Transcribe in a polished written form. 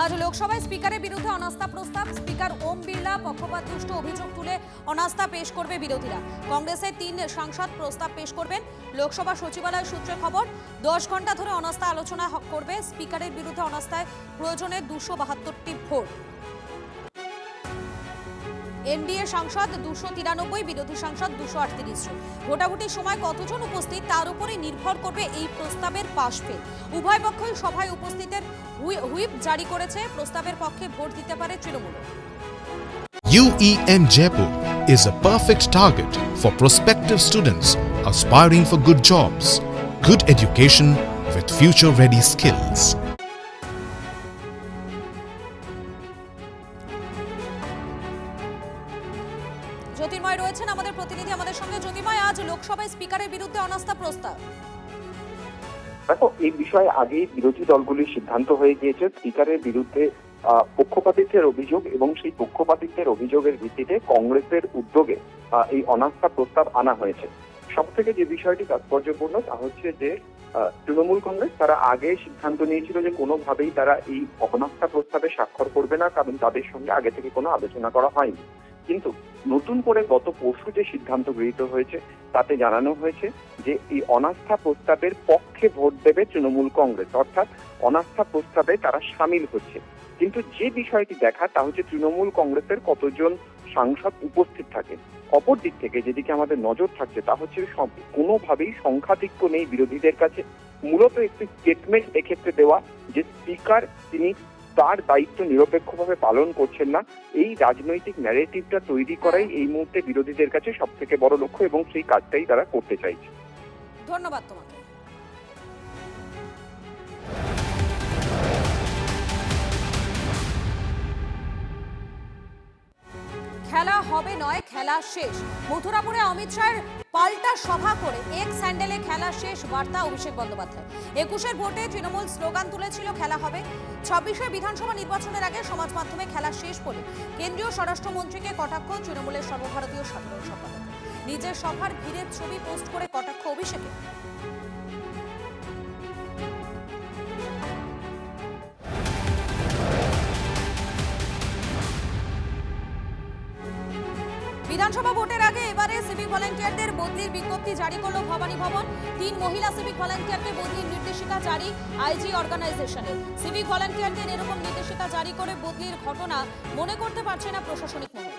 আজ লোকসভায় স্পিকারের বিরুদ্ধে অনাস্থা প্রস্তাব। স্পিকার ওম বিড়লা পক্ষপাতদুষ্ট অভিযোগ তুলে অনাস্থা পেশ করবে বিরোধীরা। কংগ্রেসের 3 সাংসদ প্রস্তাব পেশ করবেন। লোকসভা সচিবালয় সূত্রে খবর, 10 ঘন্টা ধরে অনাস্থা আলোচনা করবে। স্পিকারের বিরুদ্ধে অনাস্থায় প্রয়োজনে 272টি ভোট। এনডিএ সাংসদ 293, বিরোধী সাংসদ 238 জন। ভোটাভুটির সময় কতজন উপস্থিত তার উপরে নির্ভর করবে এই প্রস্তাবের পাশ ফেল। উভয় পক্ষই সভায় উপস্থিতের হুইপ জারি করেছে। প্রস্তাবের পক্ষে ভোট দিতে পারে Trinamool. UEM Jaipur is a perfect target for prospective students aspiring for good jobs, good education with future-ready skills. জ্যোতির্ময় রয়েছেন আমাদের প্রতিনিধি আমাদের সঙ্গে। জ্যোতির্ময়, আজ লোকসভায় স্পিকারের বিরুদ্ধে অনাস্থা প্রস্তাব। দেখো, এই বিষয়ে আগেই বিরোধী দলগুলির সিদ্ধান্ত হয়ে গিয়েছে স্পিকারের বিরুদ্ধে পক্ষপাতিত্বের অভিযোগ, এবং সেই পক্ষপাতিত্বের অভিযোগের ভিত্তিতে কংগ্রেসের উদ্যোগে এই অনাস্থা প্রস্তাব আনা হয়েছে। সব থেকে যে বিষয়টি তাৎপর্যপূর্ণ তা হচ্ছে যে তৃণমূল কংগ্রেস তারা আগে সিদ্ধান্ত নিয়েছিল যে কোনোভাবেই তারা এই অনাস্থা প্রস্তাবে স্বাক্ষর করবে না, কারণ তাদের সঙ্গে আগে থেকে কোনো আলোচনা করা হয়নি। কিন্তু নতুন করে গত পরশু যে সিদ্ধান্ত গৃহীত হয়েছে তাতে জানানো হয়েছে যে এই অনাস্থা প্রস্তাবের পক্ষে ভোট দেবে তৃণমূল কংগ্রেস, অর্থাৎ অনাস্থা প্রস্তাবে তারা সামিল হচ্ছে। কিন্তু যে বিষয়টি দেখা তা হচ্ছে তৃণমূল কংগ্রেসের কতজন সাংসদ উপস্থিত থাকে। অপর দিক থেকে যেদিকে আমাদের নজর থাকছে তা হচ্ছে কোনোভাবেই সংখ্যাধিক্য নেই বিরোধীদের কাছে। মূলত একটি স্টেটমেন্ট এক্ষেত্রে দেওয়া যে স্পিকার তিনি তার দায়িত্ব নিরপেক্ষভাবে পালন করছেন না, এই রাজনৈতিক ন্যারেটিভটা তৈরি করাই এই মুহূর্তে বিরোধীদের কাছে সব থেকে বড় লক্ষ্য, এবং সেই কাজটাই তারা করতে চাইছে। ধন্যবাদ তোমাকে। খেলা হবে নয়, খেলা শেষ। মথুরাপুরে অমিত শাহের পাল্টা সভা করে এক স্যান্ডেলে খেলা শেষ বার্তা অভিষেক বন্দ্যোপাধ্যায়। 21-এর ভোটে তৃণমূল স্লোগান তুলেছিল খেলা হবে। 26-এর বিধানসভা নির্বাচনের আগে সমাজ মাধ্যমে খেলা শেষ বলে কেন্দ্রীয় স্বরাষ্ট্রমন্ত্রীকে কটাক্ষ তৃণমূলের সর্বভারতীয় সাধারণ সম্পাদক। নিজের সভার ভিড়ের ছবি পোস্ট করে কটাক্ষ অভিষেকের। বিধানসভা ভোটের আগে এবারে সিভিক ভলান্টিয়ারদের বদলির বিজ্ঞপ্তি জারি করলো ভবানী ভবন। 3 মহিলা সিভিক ভলান্টিয়ারকে বদলির নির্দেশিকা জারি আইজি অর্গানাইজেশনের। সিভিক ভলান্টিয়ারদের এরকম নির্দেশিকা জারি করে বদলির ঘটনা মনে করতে পারছে না প্রশাসনিক মহল।